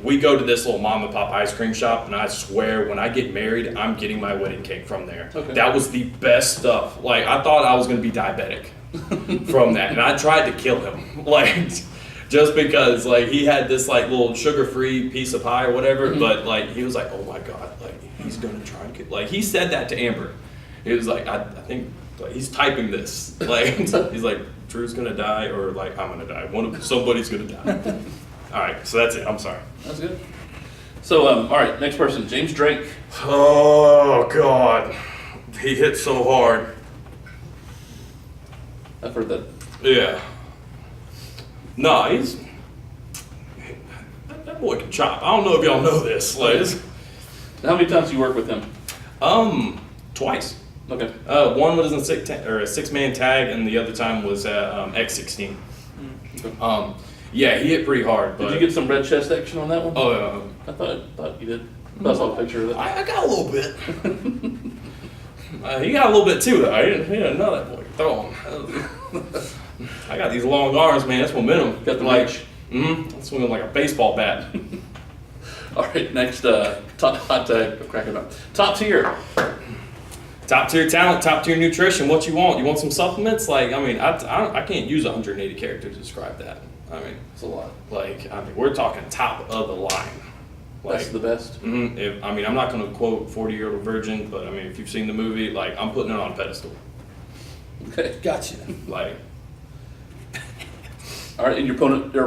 we go to this little mom and pop ice cream shop, and I swear when I get married I'm getting my wedding cake from there. Okay. That was the best stuff. I thought I was gonna be diabetic from that, and I tried to kill him just because he had this little sugar-free piece of pie or whatever, but he was like, oh my god, he's gonna try and kill, he said that to Amber. He was like, I think he's typing this, he's like, Drew's gonna die or I'm gonna die, somebody's gonna die. All right, so that's it. I'm sorry. That's good. So all right, next person, James Drake. Oh god, he hit so hard. I've heard that. Yeah. Nah, that boy can chop. I don't know if y'all know this. How many times do you work with him? Twice. Okay. One was in a 6-man tag, and the other time was X16. Okay. Yeah, he hit pretty hard. But Did you get some red chest action on that one? Oh yeah. I thought you did. I saw a picture of it. I got a little bit. He got a little bit too, though. I didn't know that boy could throw him. I got these long arms, man. That's momentum. Got the reach. I'm swinging like a baseball bat. All right, next top hot tag. I'm cracking up. Top tier. Top tier talent, top tier nutrition. What you want? You want some supplements? I can't use 180 characters to describe that. It's a lot. We're talking top of the line. That's the best. I'm not going to quote 40-Year-Old Virgin, but if you've seen the movie, I'm putting it on a pedestal. Okay. Gotcha. All right, and your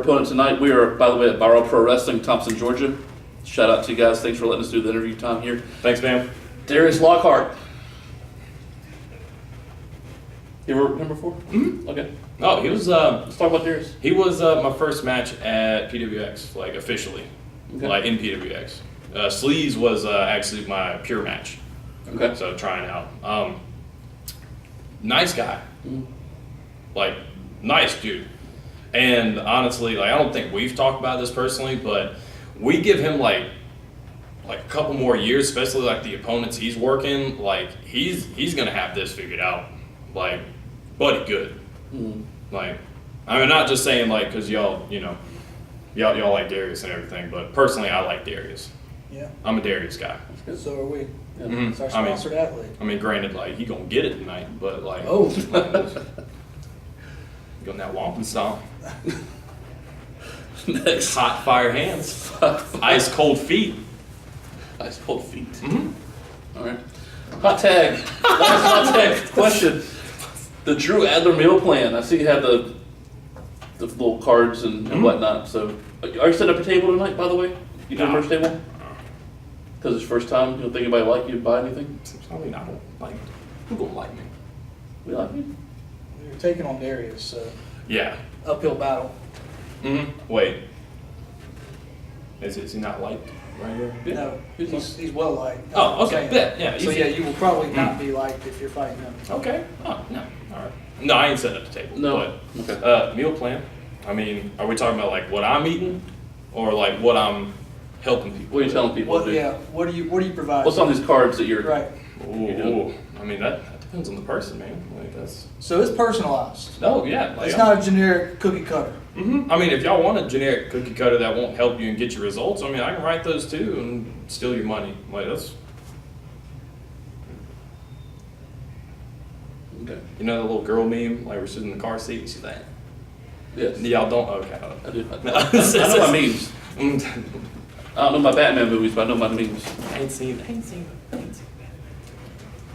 opponent tonight, we are, by the way, at Barrow Pro Wrestling, Thompson, Georgia. Shout out to you guys. Thanks for letting us do the interview time here. Thanks, man. Darius Lockhart. You ever worked with him before? Mm-hmm. Okay. Oh, he was. Let's talk about Darius. He was my first match at PWX, officially, Okay. in PWX. Sleaze was actually my pure match. Okay. So trying out. Nice guy. Nice dude. And honestly, I don't think we've talked about this personally, but we give him a couple more years, especially the opponents he's working. He's gonna have this figured out. Buddy, good. Not just saying because y'all like Darius and everything, but personally I like Darius. Yeah. I'm a Darius guy. So are we. Yeah. Mhm. It's our sponsored athlete. Granted, he gonna get it tonight, but Oh. Getting that womp and stomp. Next. Hot fire hands. Ice cold feet. Ice cold feet. Mm-hmm. All right. Hot tag. Last hot tag question. The Drew Adler meal plan. I see you have the little cards and whatnot. So, are you setting up a table tonight, by the way? You doing No. first table? Because it's first time. You don't think anybody like you to buy anything? I don't like. Who gonna like me? We like you. You're taking on Darius, so Yeah. uphill battle. Wait. Is he not liked right here? No, he's well liked. Oh, okay. Yeah. So easy. yeah, you will probably not be liked if you're fighting him. Okay. Oh, no. All right. No, I ain't sitting at the table. No. But, Okay. meal plan. I mean, are we talking about like what I'm eating, or like what I'm helping people? What are you telling people What, to do? yeah, what do you provide? What's on these cards that you're? Right. Ooh. I mean, that depends on the person, man. Like that's. So it's personalized. Oh yeah. Like, It's not a generic cookie cutter. Mm-hmm. I mean, if y'all want a generic cookie cutter that won't help you and get your results, I mean, I can write those too and steal your money. Like that's. Okay. You know the little girl meme, like we're sitting in the car seat and she's like, Yes. y'all don't? Okay. I do. I know my memes. I don't know my Batman movies, but I know my memes. I ain't seen that.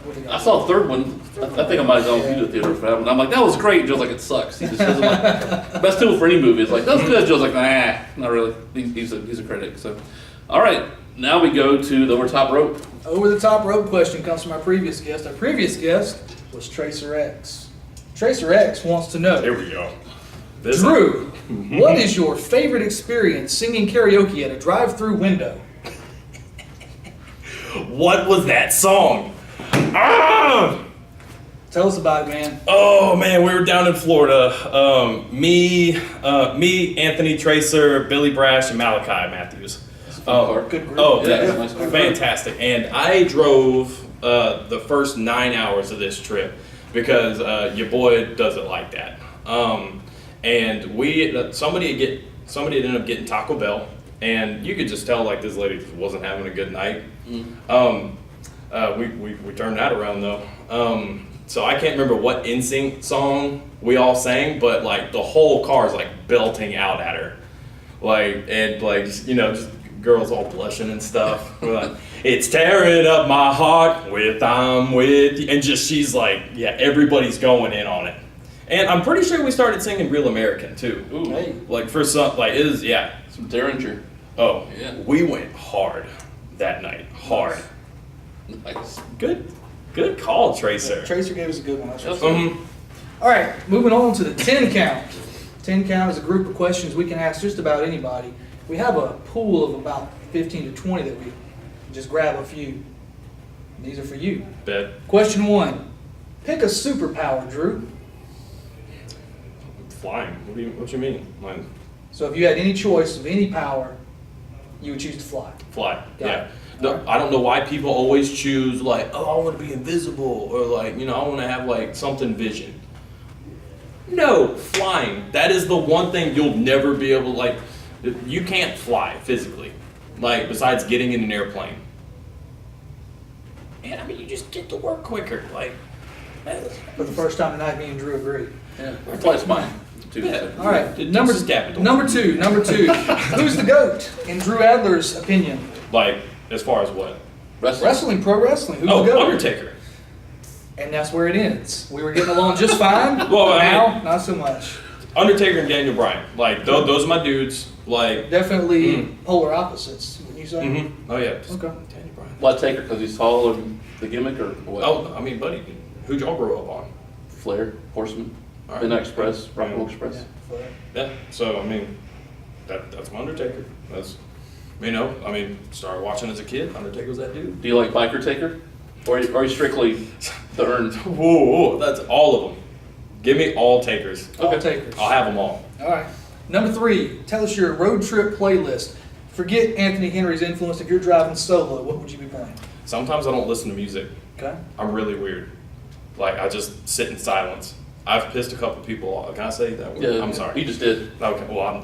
What do you I got? saw a third one. I think I might have gone to the theater for that one. I'm like, that was great. Joe's like, it sucks. He just doesn't like. Best tool for any movie. It's like, that was good. Joe's like, nah, not really. He's a critic. So, all right. Now we go to the over top rope. Over the top rope question comes from our previous guest. Our previous guest was Tracer X. Tracer X wants to know, There we go. Drew, what is your favorite experience singing karaoke at a drive-through window? What was that song? Ah! Tell us about it, man. Oh man, we were down in Florida. Me, Anthony Tracer, Billy Brash, and Malachi Matthews. Good group. Oh, Yeah, yeah, it's a nice group. fantastic! And I drove the first 9 hours of this trip because your boy does it like that. And somebody ended up getting Taco Bell, and you could just tell like this lady just wasn't having a good night. We turned that around though. So I can't remember what NSYNC song we all sang, but like the whole car's like belting out at her, like and like just girls all blushing and stuff. We're like, it's tearing up my heart with I'm with you, and just she's like, yeah, everybody's going in on it. And I'm pretty sure we started singing Real American too. Ooh. Hey. Like for some, like it is, yeah. Some Derringer. Oh, Yeah. we went hard that night. Hard. Nice. Good call, Tracer. Tracer gave us a good one. That's Yes. right. Mhm. All right, moving on to the 10 count. 10 count is a group of questions we can ask just about anybody. We have a pool of about 15 to 20 that we just grab a few. These are for you. Bet. Question 1. Pick a superpower, Drew. Flying. What you mean? Like, So if you had any choice of any power, you would choose to fly. fly. Got Yeah. it. I don't know why people always choose like, oh, I want to be invisible, or like, I want to have like something vision. No, flying. That is the one thing you'll never be able to like. You can't fly physically, like besides getting in an airplane. And I mean, you just get to work quicker. Like, For the first time tonight, me and Drew agree. Yeah. Flight's mine. Too. Yeah. All right, It's number just capital. number two. Who's the GOAT, in Drew Adler's opinion? like as far as what? Wrestling. Pro wrestling. Who's Oh, the GOAT? Undertaker. And that's where it ends. We were getting along just fine. Well, I now, not so much. Undertaker and Daniel Bryan. Like those are my dudes. Like. Definitely polar opposites, wouldn't you say? Mm-hmm. Oh yeah. Just Okay. Daniel Bryan. Why Taker? Because he's tall and the gimmick, or what? Oh, I mean, buddy, who'd y'all grow up on? Flair, Horseman, All right. Midnight Express, Rock and Roll Yeah, Express. Flair. Yeah. So I mean, that's my Undertaker. That's, I mean, started watching as a kid. Undertaker's that dude. Do you like Biker Taker, or are you strictly the earned? Whoa, that's all of them. Give me all takers. All Okay. takers. I'll have them all. All right. Number 3, tell us your road trip playlist. Forget Anthony Henry's influence. If you're driving solo, what would you be playing? Sometimes I don't listen to music. Okay. I'm really weird. Like I just sit in silence. I've pissed a couple people off. Can I say that word? Yeah, I'm sorry. You just did. Okay, well,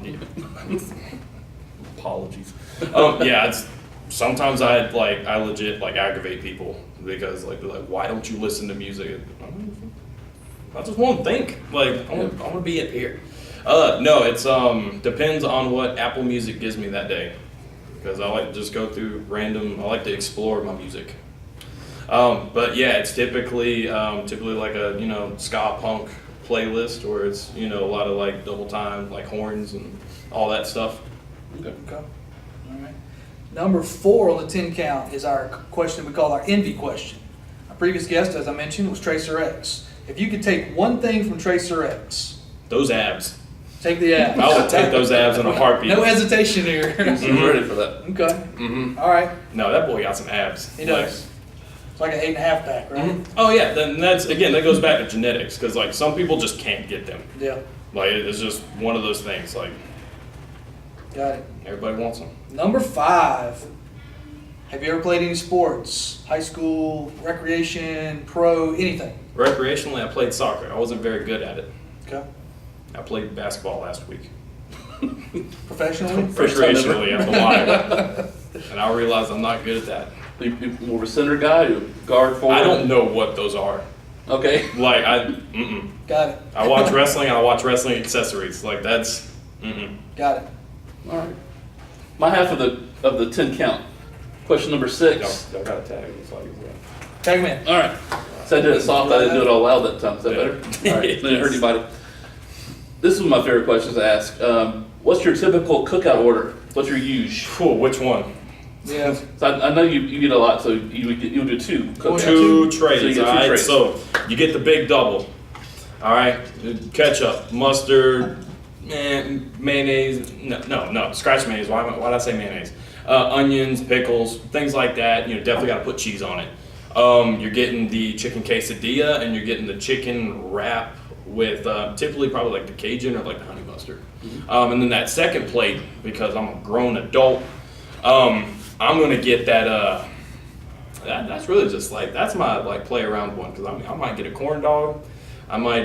apologies. Yeah, it's sometimes I legit like aggravate people because like they're like, why don't you listen to music? I just want to think. Like I want to be in here. No, it's depends on what Apple Music gives me that day because I like to just go through random. I like to explore my music. But yeah, it's typically like a ska punk playlist where it's a lot of like double time like horns and all that stuff. Okay. Okay. All right. Number 4 on the 10 count is our question we call our envy question. Our previous guest, as I mentioned, was Tracer X. If you could take one thing from Tracer X, Those abs. Take the abs. I would take those abs in a heartbeat. No hesitation here. I'm ready for that. Okay. Mm-hmm. All right. No, that boy got some abs. He does. It's like an 8.5 pack, right? Mhm. Oh yeah, then that goes back to genetics, because like some people just can't get them. Yeah. Like it's just one of those things. Like Got it. everybody wants them. Number 5. Have you ever played any sports? High school, recreation, pro, anything? Recreationally, I played soccer. I wasn't very good at it. Okay. I played basketball last week. Professionally? Recreationally at the Y. And I realized I'm not good at that. You more of a center guy, you guard forward? I don't know what those are. Okay. Like Got it. I watch wrestling and I watch wrestling accessories. Like that's Got it. All right. My half of the 10 count. Question number 6. Y'all got a tag. It's like, Tag him in. All right. So I did it soft. I didn't do it all loud that time. Is that better? All right. Didn't hurt anybody. This is my favorite question to ask. What's your typical cookout order? What's your usual? cool. Which one? Yeah. So I know you eat a lot, so you'll do 2 cookouts. 2 So you trays. get All 2 right. trays. So you get the big double. All right. Ketchup, mustard, mayonnaise. No. Scratch mayonnaise. Why did I say mayonnaise? Onions, pickles, things like that. You know, definitely got to put cheese on it. You're getting the chicken quesadilla, and you're getting the chicken wrap with typically probably like the Cajun or like the honey mustard. And then that second plate, because I'm a grown adult, I'm gonna get that. That's really just like that's my like play around one, because I might get a corn dog. I might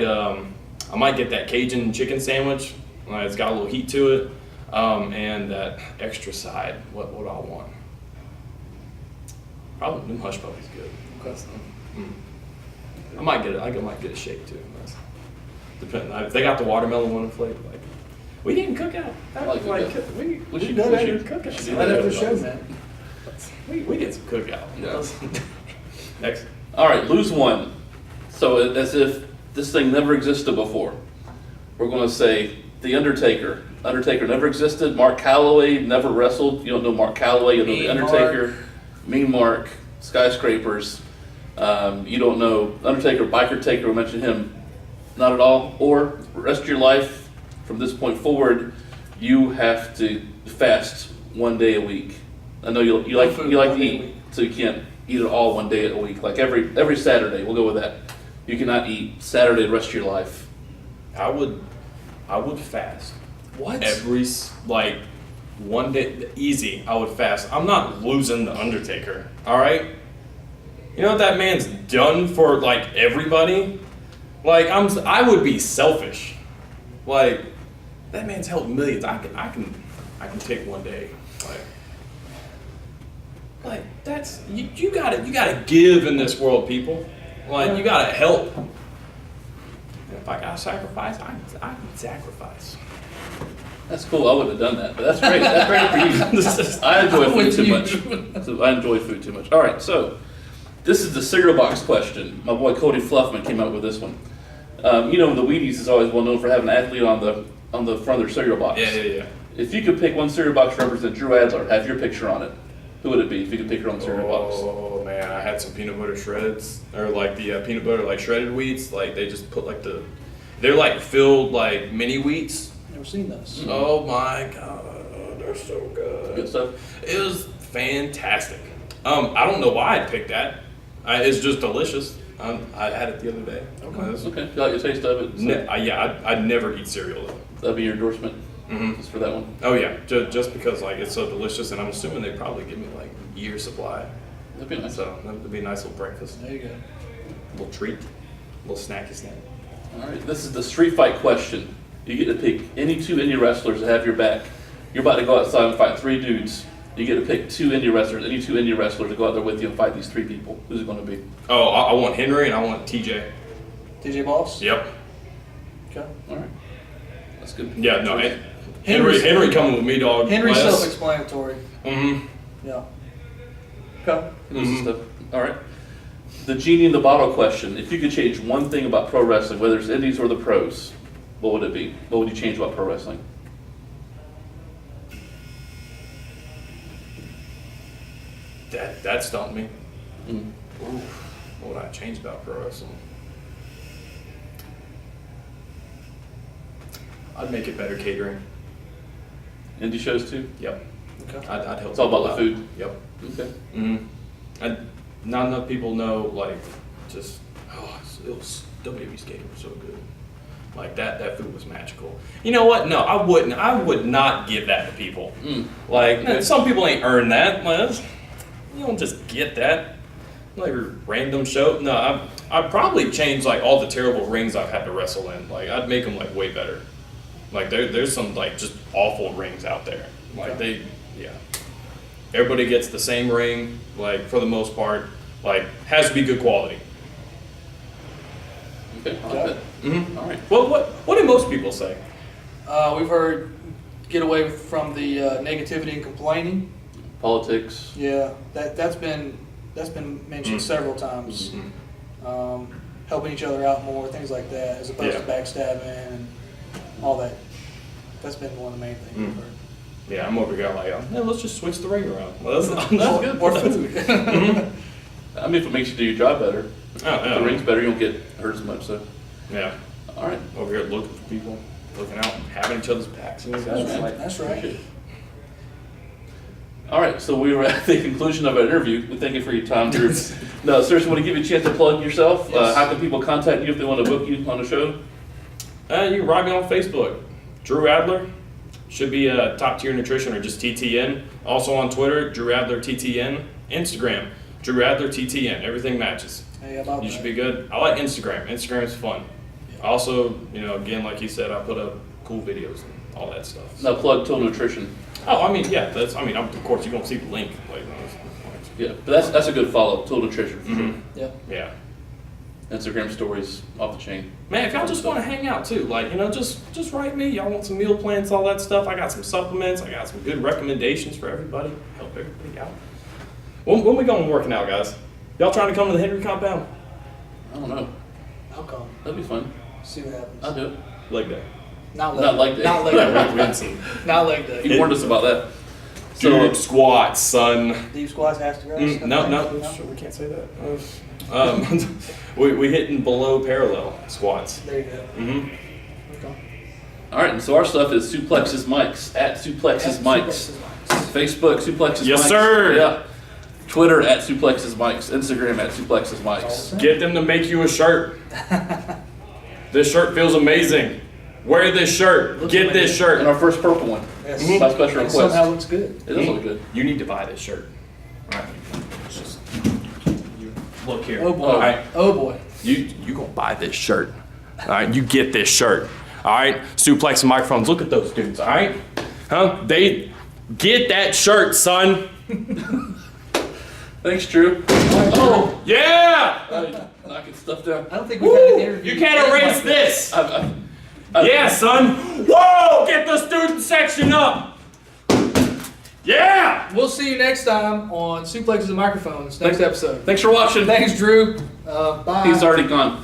get that Cajun chicken sandwich. It's got a little heat to it, and that extra side. What would I want? Probably them hush puppies good. I might get a shake too. Depending, if they got the watermelon one flavor, like we didn't cook out. That was like we should done it. cook out. Right after the show, man. We did some cookout. Yeah. Next. All right, lose one. So as if this thing never existed before. We're going to say The Undertaker. Undertaker never existed. Mark Calloway never wrestled. You don't know Mark Calloway. You don't know The Undertaker. Mean Mark. Skyscrapers. You don't know Undertaker, Biker Taker. We mentioned him. Not at all. Or the rest of your life, from this point forward, you have to fast 1 day a week. I know you like to eat, so you can't eat it all 1 day a week. Like every Saturday, we'll go with that. You cannot eat Saturday the rest of your life. I would fast. What? Every like 1 day easy. I would fast. I'm not losing the Undertaker. All right. You know what that man's done for like everybody. Like I would be selfish. Like that man's helped millions. I can take 1 day. Like that's you gotta give in this world, people. Like you gotta help. And if I gotta sacrifice, I can sacrifice. That's cool. I wouldn't have done that, but that's great. That's great for you. I enjoy food too much. So I enjoy food too much. All right, so this is the cereal box question. My boy Cody Fluffman came up with this one. You know, the Wheaties is always well known for having an athlete on the front of their cereal box. Yeah. If you could pick one cereal box to represent Drew Adler, have your picture on it, who would it be if you could pick your own cereal box? Oh man, I had some peanut butter shreds, or like the peanut butter like shredded wheats. Like they just put like they're like filled like mini wheats. Never seen those. Oh my god, they're so good. Good stuff. It was fantastic. I don't know why I picked that. It's just delicious. I had it the other day. Okay, you like the taste of it? So I'd never eat cereal though. that'd be your endorsement just for that one. Oh yeah, just because like it's so delicious, and I'm assuming they probably give me like a year's supply. That'd be nice. So that'd be a nice little breakfast, There you go. little treat, little snacky snack. All right, this is the street fight question. You get to pick any 2 indie wrestlers that have your back. You're about to go outside and fight 3 dudes. You get to pick 2 indie wrestlers, any 2 indie wrestlers to go out there with you and fight these 3 people. Who's it going to be? Oh, I want Henry and I want TJ. TJ Boss? Yep. Okay. All right, that's good. Yeah, no, Henry's- Henry coming with me, dog. Henry's Less. self-explanatory. Mm-hmm. Yeah. Okay. This stuff. All right. The genie in the bottle question. If you could change one thing about pro wrestling, whether it's indies or the pros, what would it be? What would you change about pro wrestling? That stumped me. Mm. Ooh, what would I change about pro wrestling? I'd make it better catering. Indie shows too? Yep. Okay. I'd help. It's all about the people out. food. Yep. Okay. And not enough people know, like, just, WWE skating was so good. Like, that food was magical. You know what? No, I would not give that to people. Like, Okay. some people ain't earned that. Like, you don't just get that. Like a random show. No, I'd probably change, like, all the terrible rings I've had to wrestle in. Like, I'd make them, like, way better. Like, there's some, like, just awful rings out there. Like, everybody gets the same ring, like, for the most part. Like, has to be good quality. Okay, I like that. Mm-hmm. All right. What do most people say? We've heard get away from the negativity and complaining. Politics. Yeah, that's been mentioned several times. Helping each other out more, things like that, as opposed to backstabbing and all that. That's been one of the main things we've heard. Yeah, I'm over here like, let's just switch the ring around. Well, that's good. Or food. I mean, if it makes you do your job better, if the ring's better, you don't get hurt as much. So, Yeah. all right. Over here looking for people, looking out, having each other's backs. You know, That's right. Appreciate it. All right, so we were at the conclusion of our interview. Thank you for your time, Drew. No, seriously, want to give you a chance to plug yourself. Yes. How can people contact you if they want to book you on the show? You can write me on Facebook, Drew Adler. Should be Top Tier Nutrition or just TTN. Also on Twitter, Drew Adler TTN. Instagram, Drew Adler TTN. Everything matches. Hey, how about You that? should be good. I like Instagram. Instagram's fun. Also, again, like you said, I put up cool videos and all that stuff. Now plug Total Nutrition. Oh, I mean, yeah. Of course, you're gonna see the link. Like, Yeah, but that's a good follow. Total Nutrition for sure. Yeah. yeah. Instagram stories off the chain. Man, if y'all just want to hang out too, like, just write me. Y'all want some meal plans, all that stuff. I got some supplements. I got some good recommendations for everybody. Help everybody out. When we going working out, guys? Y'all trying to come to the Henry compound? I don't know. I'll come. That'd be fun. See what happens. I'll do it. Leg day. Not Not like that. Not leg day. Not leg day. You warned us about that. So, Deep squats, son. Deep squats, ass to grass. No, sure, we can't say that. We hitting below parallel squats. There you go. Okay. all right, and so our stuff is Suplexes Mics at Suplexes Mics. Facebook, Suplexes Yes, Mics. sir. Yeah. Twitter at Suplexes Mics. Instagram at Suplexes Mics. Get them to make you a shirt. This shirt feels amazing. Wear this shirt. Get this And shirt. our first purple one. Yes. By special And request. somehow looks good. It does look good. You need to buy this shirt. All right. It's just, you look here. Oh boy. All right. Oh boy. You gonna buy this shirt. All right. You get this shirt. All right. Suplex and microphones. Look at those dudes. All right. Huh? They get that shirt, son. Thanks, Drew. Oh yeah. Knocking stuff down. I don't think we've had an interview. You can't erase this. I've- Yeah, son. Whoa! Get the student section up. Yeah. We'll see you next time on Suplexes and Microphones. Next episode. Thanks for watching. Thanks, Drew. Bye. He's already gone.